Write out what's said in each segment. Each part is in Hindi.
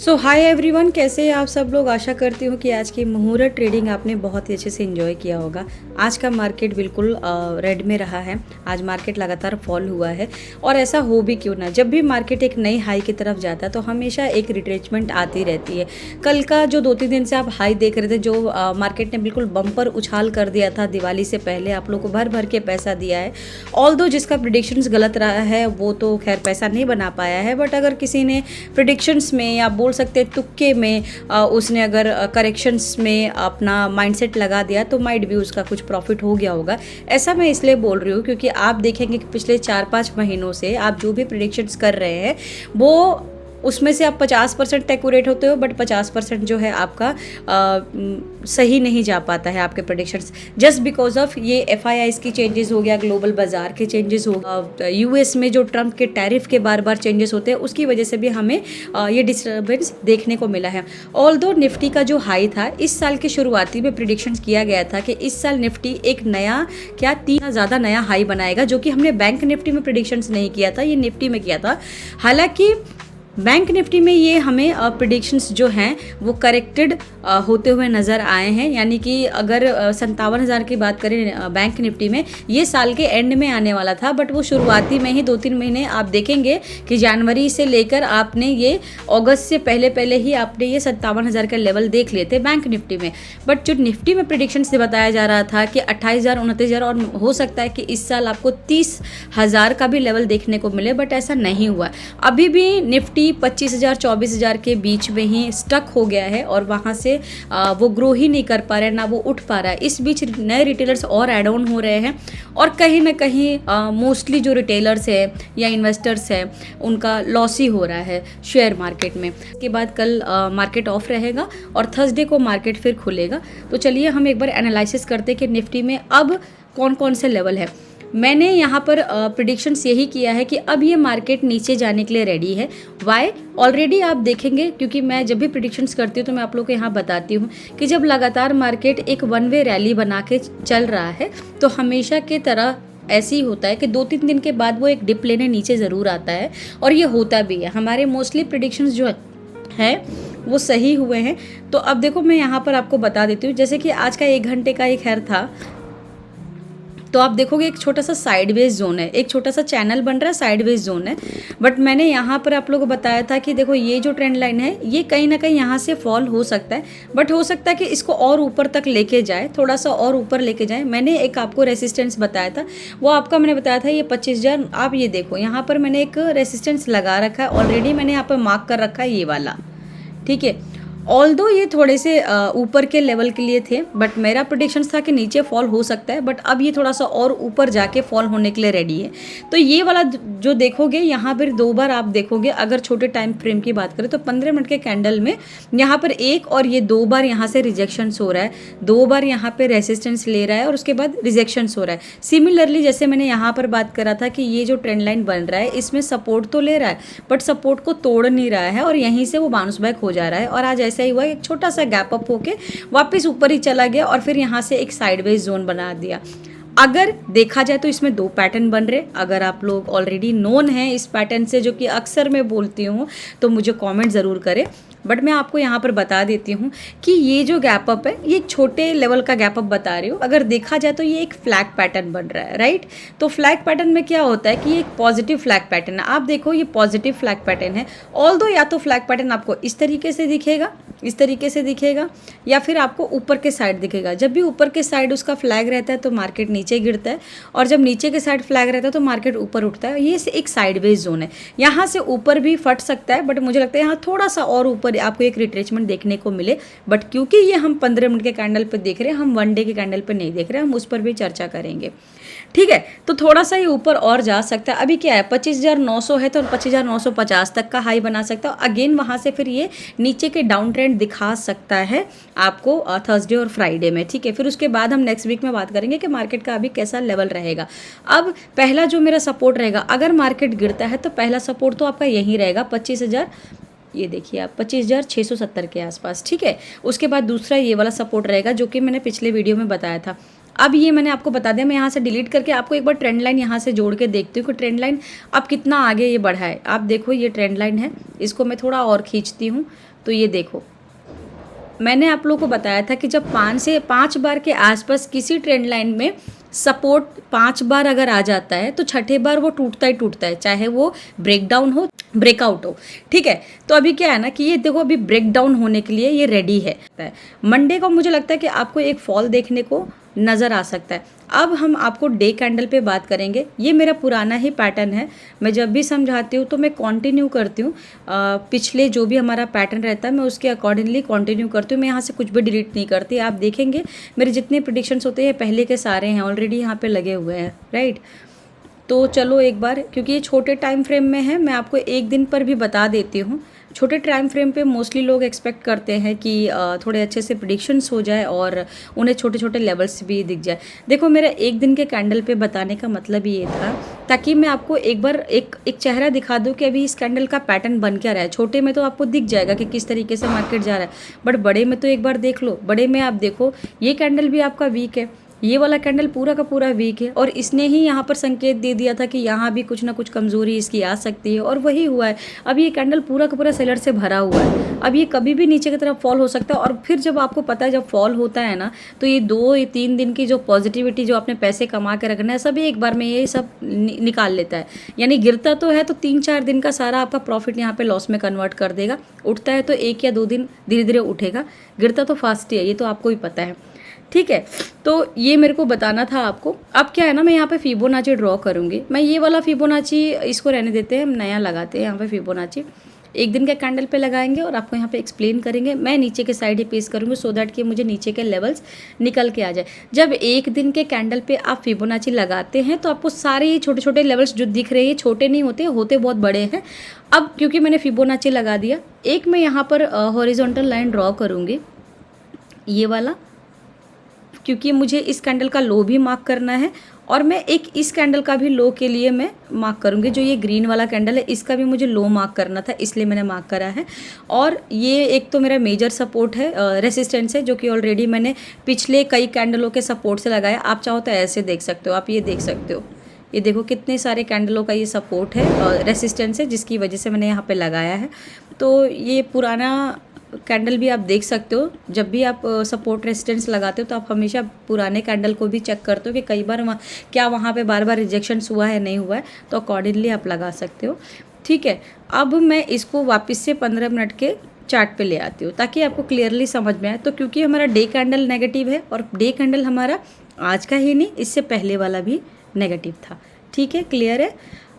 सो हाय एवरीवन, कैसे हैं आप सब लोग। आशा करती हूँ कि आज की मुहूर्त ट्रेडिंग आपने बहुत ही अच्छे से एंजॉय किया होगा। आज का मार्केट बिल्कुल रेड में रहा है। आज मार्केट लगातार फॉल हुआ है और ऐसा हो भी क्यों ना, जब भी मार्केट एक नई हाई की तरफ जाता है तो हमेशा एक रिट्रेचमेंट आती रहती है। कल का जो 2-3 दिन से आप हाई देख रहे थे, जो मार्केट ने बिल्कुल बम्पर उछाल कर दिया था दिवाली से पहले, आप लोग को भर भर के पैसा दिया है। ऑल्दो जिसका प्रिडिक्शंस गलत रहा है वो तो खैर पैसा नहीं बना पाया है, बट अगर किसी ने प्रिडिक्शंस में या बोल सकते हैं तुक्के में उसने अगर करेक्शंस में अपना माइंडसेट लगा दिया तो माइट भी उसका कुछ प्रॉफिट हो गया होगा। ऐसा मैं इसलिए बोल रही हूँ क्योंकि आप देखेंगे कि पिछले 4-5 महीनों से आप जो भी प्रिडिक्शंस कर रहे हैं वो उसमें से आप 50% एक्यूरेट होते हो, बट 50% जो है आपका सही नहीं जा पाता है आपके प्रेडिक्शंस, जस्ट बिकॉज ऑफ ये FIIs की चेंजेस हो गया, ग्लोबल बाजार के चेंजेस हो गया, US में जो ट्रंप के टैरिफ के बार बार चेंजेस होते हैं उसकी वजह से भी हमें ये डिस्टर्बेंस देखने को मिला है। ऑल्दो निफ्टी का जो हाई था इस साल के शुरुआती में प्रिडिक्शंस किया गया था कि इस साल निफ्टी एक नया 3 ज़्यादा नया हाई बनाएगा, जो कि हमने बैंक निफ्टी में प्रिडिक्शंस नहीं किया था, ये निफ्टी में किया था। हालांकि बैंक निफ्टी में ये हमें प्रिडिक्शंस जो हैं वो करेक्टेड होते हुए नज़र आए हैं। यानी कि अगर 57,000 की बात करें बैंक निफ्टी में, ये साल के एंड में आने वाला था, बट वो शुरुआती में ही 2-3 महीने आप देखेंगे कि जनवरी से लेकर आपने ये अगस्त से पहले ही आपने ये 57,000 का लेवल देख लिए थे बैंक निफ्टी में। बट जो निफ्टी में प्रिडिक्शन से बताया जा रहा था कि 28,000 29,000 और हो सकता है कि इस साल आपको 30,000 का भी लेवल देखने को मिले, बट ऐसा नहीं हुआ। अभी भी निफ्टी 25,000 24,000 के बीच में ही स्टक हो गया है और वहाँ से वो ग्रो ही नहीं कर पा रहा है, ना वो उठ पा रहा है। इस बीच नए रिटेलर्स और ऐड ऑन हो रहे हैं और कहीं ना कहीं मोस्टली जो रिटेलर्स है या इन्वेस्टर्स हैं उनका लॉस ही हो रहा है शेयर मार्केट में। इसके बाद कल मार्केट ऑफ रहेगा और थर्सडे को मार्केट फिर खुलेगा। तो चलिए हम एक बार एनालिसिस करते हैं कि निफ्टी में अब कौन कौन से लेवल है। मैंने यहाँ पर प्रिडिक्शंस यही किया है कि अब ये मार्केट नीचे जाने के लिए रेडी है। वाई ऑलरेडी आप देखेंगे, क्योंकि मैं जब भी प्रिडिक्शंस करती हूँ तो मैं आप लोग को यहाँ बताती हूँ कि जब लगातार मार्केट एक 1 वे रैली बना के चल रहा है तो हमेशा की तरह ऐसे ही होता है कि 2-3 दिन के बाद वो एक डिप लेने नीचे ज़रूर आता है, और ये होता भी है। हमारे मोस्टली प्रिडिक्शंस जो है वो सही हुए हैं। तो अब देखो मैं यहाँ पर आपको बता देती हूँ, जैसे कि आज का 1 घंटे का एक खैर था, तो आप देखोगे एक छोटा सा साइडवेज जोन है, एक छोटा सा चैनल बन रहा है, साइडवेज जोन है। बट मैंने यहाँ पर आप लोगों को बताया था कि देखो ये जो ट्रेंड लाइन है ये कहीं ना कहीं यहाँ से फॉल हो सकता है, बट हो सकता है कि इसको और ऊपर तक लेके जाए, थोड़ा सा और ऊपर लेके जाए। मैंने एक आपको रेसिस्टेंस बताया था, वो आपका मैंने बताया था ये 25,000। आप ये देखो यहाँ पर मैंने एक रेसिस्टेंस लगा रखा है ऑलरेडी, मैंने यहाँ पर मार्क कर रखा है ये वाला, ठीक है। ऑल्दो ये थोड़े से ऊपर के लेवल के लिए थे, बट मेरा प्रेडिक्शन था कि नीचे फॉल हो सकता है, बट अब ये थोड़ा सा और ऊपर जाके फॉल होने के लिए रेडी है। तो ये वाला जो देखोगे यहाँ पर 2 बार आप देखोगे, अगर छोटे टाइम फ्रेम की बात करें तो 15 मिनट के कैंडल में यहाँ पर एक और ये 2 बार यहाँ से रिजेक्शंस हो रहा है, 2 बार यहाँ पे रेसिस्टेंस ले रहा है और उसके बाद रिजेक्शंस हो रहा है। सिमिलरली जैसे मैंने यहाँ पर बात करा था कि ये जो ट्रेंड लाइन बन रहा है इसमें सपोर्ट तो ले रहा है बट सपोर्ट को तोड़ नहीं रहा है और यहीं से वो बाउंस बैक हो जा रहा है। और आज ऐसा ही हुआ, एक छोटा सा गैप अप होके वापस ऊपर ही चला गया और फिर यहाँ से एक साइडवेज जोन बना दिया। अगर देखा जाए तो इसमें 2 पैटर्न बन रहे। अगर आप लोग ऑलरेडी नोन हैं इस पैटर्न से, जो कि अक्सर मैं बोलती हूँ, तो मुझे कमेंट ज़रूर करें। बट मैं आपको यहाँ पर बता देती हूँ कि ये जो गैप अप है ये एक छोटे लेवल का गैप अप बता रही हूँ। अगर देखा जाए तो ये एक फ्लैग पैटर्न बन रहा है, राइट। तो फ्लैग पैटर्न में क्या होता है कि ये एक पॉजिटिव फ्लैग पैटर्न है। आप देखो ये पॉजिटिव फ्लैग पैटर्न है। ऑल्दो या तो फ्लैग पैटर्न आपको इस तरीके से दिखेगा, इस तरीके से दिखेगा, या फिर आपको ऊपर के साइड दिखेगा। जब भी ऊपर के साइड उसका फ्लैग रहता है तो मार्केट नीचे गिरता है, और जब नीचे के साइड फ्लैग रहता है तो मार्केट ऊपर उठता है। ये एक साइडवेज जोन है, यहाँ से ऊपर भी फट सकता है, बट मुझे लगता है यहाँ थोड़ा सा और ऊपर आपको एक रिट्रेचमेंट देखने को मिले। बट क्योंकि ये हम 15 मिनट के कैंडल पर देख रहे हैं, हम 1 डे के कैंडल पर नहीं देख रहे हैं, हम उस पर भी चर्चा करेंगे, ठीक है। तो थोड़ा सा ये ऊपर और जा सकता है। अभी क्या है 25,900 है तो 25,950 तक का हाई बना सकता है। अगेन वहाँ से फिर ये नीचे के डाउन ट्रेंड दिखा सकता है आपको थर्सडे और फ्राइडे में, ठीक है। फिर उसके बाद हम नेक्स्ट वीक में बात करेंगे कि मार्केट का अभी कैसा लेवल रहेगा। अब पहला जो मेरा सपोर्ट रहेगा, अगर मार्केट गिरता है तो पहला सपोर्ट तो आपका यही रहेगा 25,000, ये देखिए आप 25,670 के आसपास, ठीक है। उसके बाद दूसरा ये वाला सपोर्ट रहेगा जो कि मैंने पिछले वीडियो में बताया था। अब ये मैंने आपको बता दिया, मैं यहाँ से डिलीट करके आपको एक बार ट्रेंड लाइन यहाँ से जोड़ के देखती हूँ कि ट्रेंड लाइन अब कितना आगे ये बढ़ा है। आप देखो ये ट्रेंड लाइन है, इसको मैं थोड़ा और खींचती हूँ तो ये देखो, मैंने आप लोगों को बताया था कि जब 5 से 5 बार के आसपास किसी ट्रेंड लाइन में सपोर्ट 5 बार अगर आ जाता है तो छठे बार वो टूटता ही टूटता है, चाहे वो ब्रेकडाउन हो ब्रेकआउट हो। ठीक है, तो अभी क्या है ना कि ये देखो अभी ब्रेकडाउन होने के लिए ये रेडी है। मंडे को मुझे लगता है कि आपको एक फॉल देखने को नज़र आ सकता है। अब हम आपको डे कैंडल पे बात करेंगे। ये मेरा पुराना ही पैटर्न है, मैं जब भी समझाती हूँ तो मैं कंटिन्यू करती हूँ, पिछले जो भी हमारा पैटर्न रहता है मैं उसके अकॉर्डिंगली कंटिन्यू करती हूँ। मैं यहाँ से कुछ भी डिलीट नहीं करती। आप देखेंगे मेरे जितने प्रेडिक्शंस होते हैं पहले के सारे हैं, ऑलरेडी यहाँ पे लगे हुए हैं, राइट। तो चलो एक बार, क्योंकि ये छोटे टाइम फ्रेम में है, मैं आपको एक दिन पर भी बता देती हूँ। छोटे टाइम फ्रेम पे मोस्टली लोग एक्सपेक्ट करते हैं कि थोड़े अच्छे से प्रेडिक्शंस हो जाए और उन्हें छोटे छोटे लेवल्स भी दिख जाए। देखो मेरा एक दिन के कैंडल पे बताने का मतलब ये था ताकि मैं आपको एक बार एक चेहरा दिखा दूँ कि अभी इस कैंडल का पैटर्न बन क्या रहा है। छोटे में तो आपको दिख जाएगा कि किस तरीके से मार्केट जा रहा है, बट बड़े में तो एक बार देख लो। बड़े में आप देखो ये कैंडल भी आपका वीक है, ये वाला कैंडल पूरा का पूरा वीक है, और इसने ही यहाँ पर संकेत दे दिया था कि यहाँ भी कुछ ना कुछ कमज़ोरी इसकी आ सकती है, और वही हुआ है। अब ये कैंडल पूरा का पूरा सेलर से भरा हुआ है। अब ये कभी भी नीचे की तरफ फॉल हो सकता है, और फिर जब आपको पता है जब फॉल होता है ना तो ये 2 या 3 दिन की जो पॉजिटिविटी जो आपने पैसे कमा के रखना है सभी एक बार में ये सब निकाल लेता है। यानी गिरता तो है तो 3-4 दिन का सारा आपका प्रॉफिट यहाँ पे लॉस में कन्वर्ट कर देगा। उठता है तो 1 या 2 दिन धीरे धीरे उठेगा, गिरता तो फास्ट ही है, ये तो आपको भी पता है। ठीक है, तो ये मेरे को बताना था आपको। अब क्या है ना, मैं यहाँ पे फिबोनाची ड्रॉ करूँगी। मैं ये वाला फिबोनाची इसको रहने देते हैं, हम नया लगाते हैं यहाँ पे फिबोनाची। एक दिन के कैंडल पे लगाएंगे और आपको यहाँ पे एक्सप्लेन करेंगे। मैं नीचे के साइड ही पेस्ट करूँगी सो दैट कि मुझे नीचे के लेवल्स निकल के आ जाए। जब एक दिन के कैंडल पे आप फिबोनाची लगाते हैं तो आपको सारे ये छोटे छोटे लेवल्स जो दिख रहे हैं छोटे नहीं होते, होते बहुत बड़े हैं। अब क्योंकि मैंने फिबोनाची लगा दिया, एक मैं यहाँ पर हॉरिजॉन्टल लाइन ड्रॉ करूँगी, ये वाला, क्योंकि मुझे इस कैंडल का लो भी मार्क करना है, और मैं एक इस कैंडल का भी लो के लिए मैं मार्क करूँगी। जो ये ग्रीन वाला कैंडल है इसका भी मुझे लो मार्क करना था, इसलिए मैंने मार्क करा है। और ये एक तो मेरा मेजर सपोर्ट है, रेसिस्टेंस है, जो कि ऑलरेडी मैंने पिछले कई कैंडलों के सपोर्ट से लगाया। आप चाहो तो ऐसे देख सकते हो, आप ये देख सकते हो, ये देखो कितने सारे कैंडलों का ये सपोर्ट है और रेसिस्टेंस है, जिसकी वजह से मैंने यहाँ पे लगाया है। तो ये पुराना कैंडल भी आप देख सकते हो। जब भी आप सपोर्ट रेजिस्टेंस लगाते हो तो आप हमेशा पुराने कैंडल को भी चेक करते हो कि कई बार क्या वहाँ पे बार बार रिजेक्शंस हुआ है नहीं हुआ है, तो अकॉर्डिंगली आप लगा सकते हो। ठीक है, अब मैं इसको वापस से 15 मिनट के चार्ट पे ले आती हूँ ताकि आपको क्लियरली समझ में आए। तो क्योंकि हमारा डे कैंडल नेगेटिव है, और डे कैंडल हमारा आज का ही नहीं इससे पहले वाला भी नेगेटिव था। ठीक है, क्लियर है।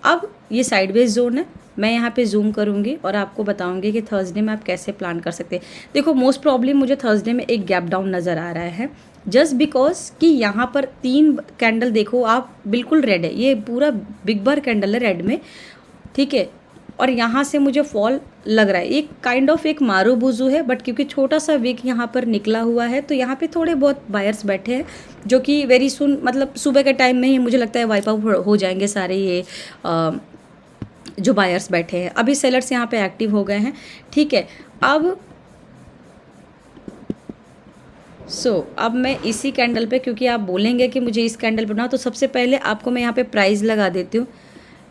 अब ये साइडवेज जोन है, मैं यहाँ पे जूम करूँगी और आपको बताऊँगी कि थर्सडे में आप कैसे प्लान कर सकते हैं। देखो मोस्ट प्रॉब्लम मुझे थर्सडे में एक गैप डाउन नज़र आ रहा है, जस्ट बिकॉज कि यहाँ पर 3 कैंडल देखो आप बिल्कुल रेड है, ये पूरा बिग बार कैंडल है रेड में। ठीक है, और यहाँ से मुझे फॉल लग रहा है, एक काइंड ऑफ एक मारू बुजू है, बट क्योंकि छोटा सा विक यहाँ पर निकला हुआ है तो यहाँ पे थोड़े बहुत बायर्स बैठे हैं जो कि वेरी सुन, मतलब सुबह के टाइम में ही मुझे लगता है वाइप आउट हो जाएंगे सारे ये जो बायर्स बैठे हैं। अभी सेलर्स यहाँ पे एक्टिव हो गए हैं। ठीक है, अब अब मैं इसी कैंडल पे, क्योंकि आप बोलेंगे कि मुझे इस कैंडल पे बनाओ, तो सबसे पहले आपको मैं यहाँ पे प्राइस लगा देती हूँ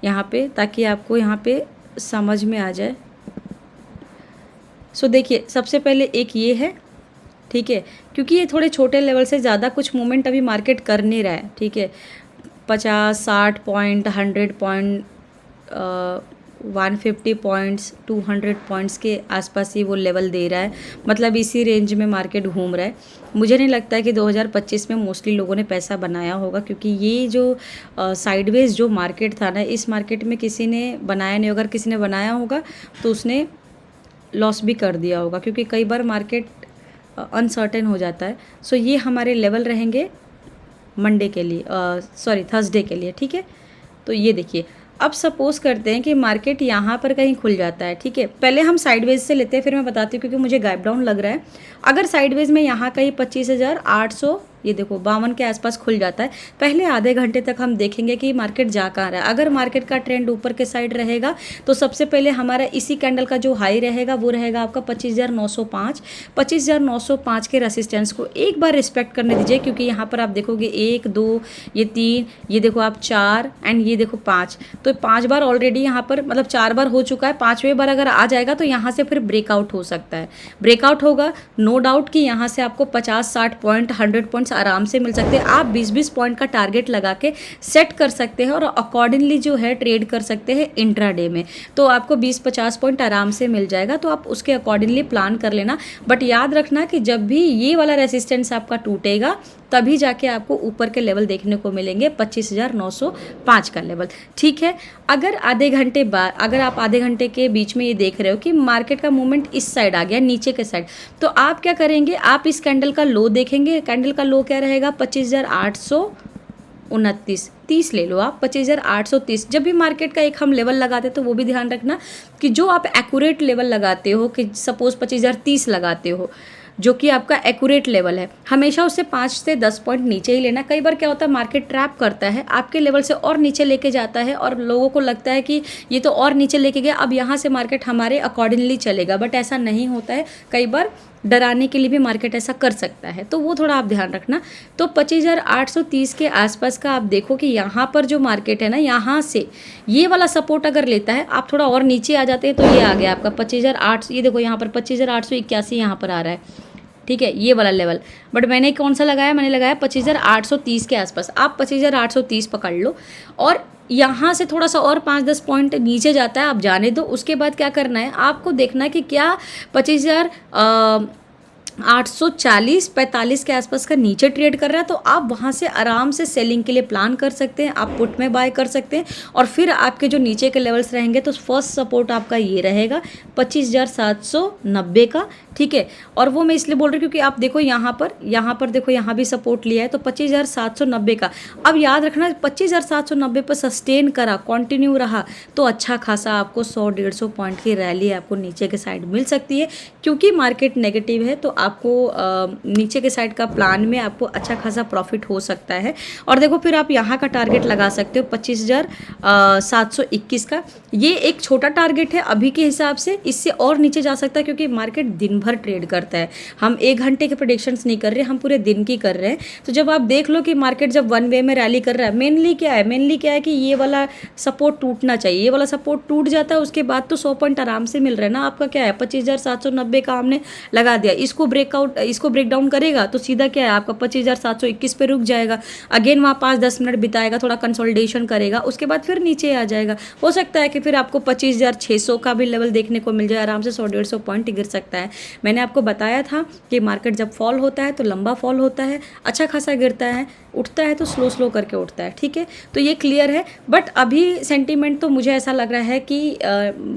यहाँ पे, ताकि आपको यहाँ पे समझ में आ जाए। देखिए सबसे पहले एक ये है, ठीक है, क्योंकि ये थोड़े छोटे लेवल से ज़्यादा कुछ मूवमेंट अभी मार्केट कर नहीं रहा है। ठीक है, 50-60 पॉइंट, 100 पॉइंट, 150 पॉइंट्स, 200 पॉइंट्स के आसपास ही वो लेवल दे रहा है, मतलब इसी रेंज में मार्केट घूम रहा है। मुझे नहीं लगता है कि 2025 में मोस्टली लोगों ने पैसा बनाया होगा, क्योंकि ये जो साइडवेज जो मार्केट था ना, इस मार्केट में किसी ने बनाया नहीं। अगर किसी ने बनाया होगा तो उसने लॉस भी कर दिया होगा, क्योंकि कई बार मार्केट अनसर्टेन हो जाता है। ये हमारे लेवल रहेंगे मंडे के लिए, थर्सडे के लिए। ठीक है, तो ये देखिए, अब सपोज करते हैं कि मार्केट यहाँ पर कहीं खुल जाता है। ठीक है, पहले हम साइडवेज से लेते हैं, फिर मैं बताती हूँ, क्योंकि मुझे गैप डाउन लग रहा है। अगर साइडवेज में यहाँ कहीं 25,800 ये देखो 52 के आसपास खुल जाता है। पहले आधे घंटे तक हम देखेंगे कि मार्केट जा कहाँ रहा है। अगर मार्केट का ट्रेंड ऊपर के साइड रहेगा तो सबसे पहले हमारा इसी कैंडल का जो हाई रहेगा वो रहेगा आपका 25,905। 25,905 के रेसिस्टेंस को एक बार रिस्पेक्ट करने दीजिए, क्योंकि यहाँ पर आप देखोगे 1 2 ये 3, ये देखो आप 4 एंड ये देखो 5, तो 5 बार ऑलरेडी यहाँ पर मतलब 4 बार हो चुका है। 5वें बार अगर आ जाएगा तो यहाँ से फिर ब्रेकआउट हो सकता है। ब्रेकआउट होगा नो डाउट कि यहाँ से आपको 50-60 पॉइंट 100 पॉइंट्स आराम से मिल सकते हैं। आप 20-20 पॉइंट का टारगेट लगा के सेट कर सकते हैं और अकॉर्डिंगली जो है ट्रेड कर सकते हैं इंट्राडे में। तो आपको 20-50 पॉइंट आराम से मिल जाएगा, तो आप उसके अकॉर्डिंगली प्लान कर लेना। बट याद रखना कि जब भी ये वाला रेसिस्टेंस आपका टूटेगा तभी जाके आपको ऊपर के लेवल देखने को मिलेंगे 25,905 का लेवल। ठीक है, अगर आधे घंटे बाद अगर आप आधे घंटे के बीच में ये देख रहे हो कि मार्केट का मूवमेंट इस साइड आ गया नीचे के साइड, तो आप क्या करेंगे, आप इस कैंडल का लो देखेंगे। कैंडल का लो क्या रहेगा 25,829 30 ले लो आप, 25,830। जब भी मार्केट का एक हम लेवल लगाते हैं तो वो भी ध्यान रखना कि जो आप एक्यूरेट लेवल लगाते हो, कि सपोज 25,030 लगाते हो जो कि आपका एक्यूरेट लेवल है, हमेशा उससे 5 से 10 पॉइंट नीचे ही लेना। कई बार क्या होता है मार्केट ट्रैप करता है, आपके लेवल से और नीचे लेके जाता है और लोगों को लगता है कि ये तो और नीचे लेके गया, अब यहाँ से मार्केट हमारे अकॉर्डिंगली चलेगा, बट ऐसा नहीं होता है। कई बार डराने के लिए भी मार्केट ऐसा कर सकता है, तो वो थोड़ा आप ध्यान रखना। तो 25,830 के आसपास का आप देखो कि यहाँ पर जो मार्केट है ना, यहाँ से ये वाला सपोर्ट अगर लेता है, आप थोड़ा और नीचे आ जाते हैं तो ये आ गया आपका 25,800। ये देखो यहाँ पर 25,881 यहाँ पर आ रहा है, ठीक है, ये वाला लेवल। बट मैंने कौन सा लगाया, मैंने लगाया 25,830 के आसपास। आप 25,830 पकड़ लो और यहाँ से थोड़ा सा और 5-10 पॉइंट नीचे जाता है, आप जाने दो। उसके बाद क्या करना है, आपको देखना है कि क्या 25,840-45 के आसपास का नीचे ट्रेड कर रहा है, तो आप वहाँ से आराम से सेलिंग के लिए प्लान कर सकते हैं। आप पुट में बाय कर सकते हैं और फिर आपके जो नीचे के लेवल्स रहेंगे तो फर्स्ट सपोर्ट आपका ये रहेगा 25,790 का, ठीक है। और वो मैं इसलिए बोल रही हूँ क्योंकि आप देखो यहाँ पर देखो यहाँ भी सपोर्ट लिया है, तो 25,790 का। अब याद रखना 25,790 पर सस्टेन करा, कंटिन्यू रहा, तो अच्छा खासा आपको 100-150 पॉइंट की रैली आपको नीचे के साइड मिल सकती है। क्योंकि मार्केट नेगेटिव है तो आपको नीचे के साइड का प्लान में आपको अच्छा खासा प्रॉफिट हो सकता है। और देखो फिर आप यहाँ का टारगेट लगा सकते हो 25,721 का। ये एक छोटा टारगेट है अभी के हिसाब से, इससे और नीचे जा सकता है क्योंकि मार्केट दिन भर ट्रेड करता है। हम 1 घंटे के प्रेडिक्शंस नहीं कर रहे, हम पूरे दिन की कर रहे हैं। तो जब आप देख लो कि मार्केट जब वन वे में रैली कर रहा है, मेनली क्या है कि ये वाला सपोर्ट टूटना चाहिए। ये वाला सपोर्ट टूट जाता है उसके बाद तो 100 पॉइंट आराम से मिल रहा है ना। आपका क्या है 25,790 का हमने लगा दिया, इसको ब्रेक डाउन करेगा तो सीधा क्या है आपका 25,721 पे रुक जाएगा। अगेन वहाँ 5-10 मिनट बिताएगा, थोड़ा कंसोलिडेशन करेगा, उसके बाद फिर नीचे आ जाएगा। हो सकता है कि फिर आपको 25,600 का भी लेवल देखने को मिल जाए, आराम से 100-150 पॉइंट गिर सकता है। मैंने आपको बताया था कि मार्केट जब फॉल होता है तो लंबा फॉल होता है, अच्छा खासा गिरता है, उठता है तो स्लो करके उठता है, ठीक है। तो ये क्लियर है। बट अभी सेंटीमेंट तो मुझे ऐसा लग रहा है कि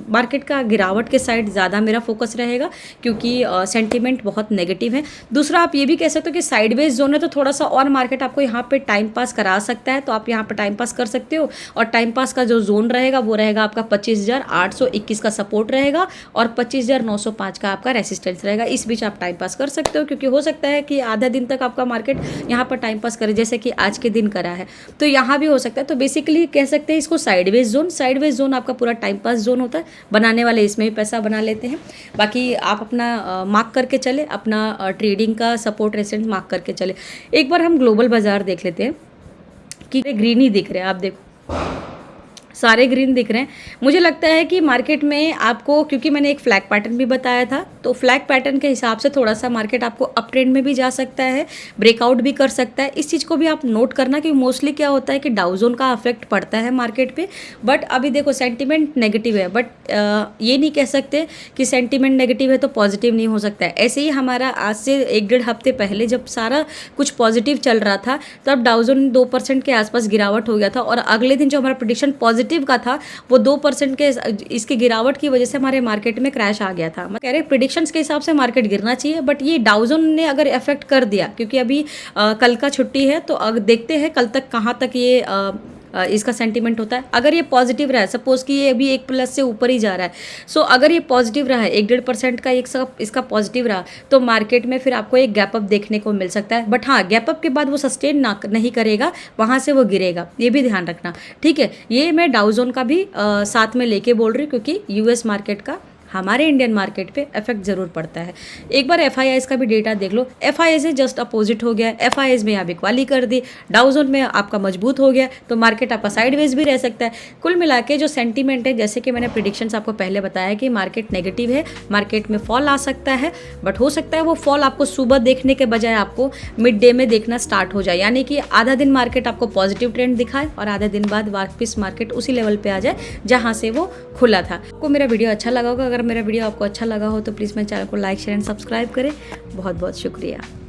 मार्केट का गिरावट के साइड ज़्यादा मेरा फोकस रहेगा, क्योंकि सेंटीमेंट बहुत नेगेटिव है। दूसरा आप ये भी कह सकते हो कि साइडवेज जोन है, तो थोड़ा सा और मार्केट आपको यहाँ पे टाइम पास करा सकता है, तो आप यहाँ पे टाइम पास कर सकते हो। और टाइम पास का जो जोन रहेगा वो रहेगा आपका 25,821 का सपोर्ट रहेगा और 25,905 का आपका रेसिस्टेंस रहेगा। इस बीच आप टाइम पास कर सकते हो, क्योंकि हो सकता है कि आधा दिन तक आपका मार्केट यहाँ पर टाइम पास करे, जैसे कि आज के दिन करा है, तो यहाँ भी हो सकता है। तो बेसिकली कह सकते हैं इसको साइडवेज जोन आपका पूरा टाइम पास जोन होता है। बनाने वाले इसमें भी पैसा बना लेते हैं। बाकी आप अपना मार्क करके चले, अपना ट्रेडिंग का सपोर्ट रेसिस्टेंस मार्क करके चले। एक बार हम ग्लोबल बाजार देख लेते हैं कि ग्रीन ही दिख रहे हैं। आप देखो सारे ग्रीन दिख रहे हैं। मुझे लगता है कि मार्केट में आपको, क्योंकि मैंने एक फ्लैग पैटर्न भी बताया था, तो फ्लैग पैटर्न के हिसाब से थोड़ा सा मार्केट आपको अप ट्रेंड में भी जा सकता है, ब्रेकआउट भी कर सकता है। इस चीज़ को भी आप नोट करना कि मोस्टली क्या होता है कि डाउ जोन का अफेक्ट पड़ता है मार्केट पे। बट अभी देखो सेंटीमेंट नेगेटिव है, बट ये नहीं कह सकते कि सेंटीमेंट नेगेटिव है तो पॉजिटिव नहीं हो सकता है। ऐसे ही हमारा आज से 1-1.5 हफ्ते पहले जब सारा कुछ पॉजिटिव चल रहा था, तब डाउ जोन 2% के आसपास गिरावट हो गया था, और अगले दिन जो हमारा प्रेडिक्शन पॉजिटिव का था वो 2% के इसकी गिरावट की वजह से हमारे मार्केट में क्रैश आ गया था। मैं कह रहे प्रेडिक्शंस के हिसाब से मार्केट गिरना चाहिए, बट ये डाउ जोन ने अगर इफेक्ट कर दिया, क्योंकि अभी कल का छुट्टी है, तो देखते हैं कल तक कहाँ तक ये इसका सेंटीमेंट होता है। अगर ये पॉजिटिव रहा है, सपोज कि ये अभी 1+ से ऊपर ही जा रहा है, सो अगर ये पॉजिटिव रहा है, 1-1.5% का इसका पॉजिटिव रहा, तो मार्केट में फिर आपको एक गैप अप देखने को मिल सकता है। बट हाँ, गैप अप के बाद वो सस्टेन नहीं करेगा, वहाँ से वो गिरेगा, ये भी ध्यान रखना, ठीक है। ये मैं डाउ जोन का भी साथ में लेके बोल रही हूँ, क्योंकि यूएस मार्केट का हमारे इंडियन मार्केट पे इफेक्ट ज़रूर पड़ता है। एक बार एफआईआईज़ का भी डेटा देख लो, एफआईआई से जस्ट अपोजिट हो गया, एफआईआईज़ में आप इक्वाली कर दी, डाउ जोन में आपका मजबूत हो गया, तो मार्केट आपका साइडवेज भी रह सकता है। कुल मिला के जो सेंटीमेंट है, जैसे कि मैंने प्रिडिक्शंस आपको पहले बताया कि मार्केट नेगेटिव है, मार्केट में फॉल आ सकता है, बट हो सकता है वो फॉल आपको सुबह देखने के बजाय आपको मिड डे में देखना स्टार्ट हो जाए, यानी कि आधा दिन मार्केट आपको पॉजिटिव ट्रेंड दिखाए और आधा दिन बाद वापस मार्केट उसी लेवल पे आ जाए जहाँ से वो खुला था। आपको मेरा वीडियो अच्छा लगा होगा। अगर मेरा वीडियो आपको अच्छा लगा हो तो प्लीज़ मेरे चैनल को लाइक शेयर एंड सब्सक्राइब करें। बहुत बहुत शुक्रिया।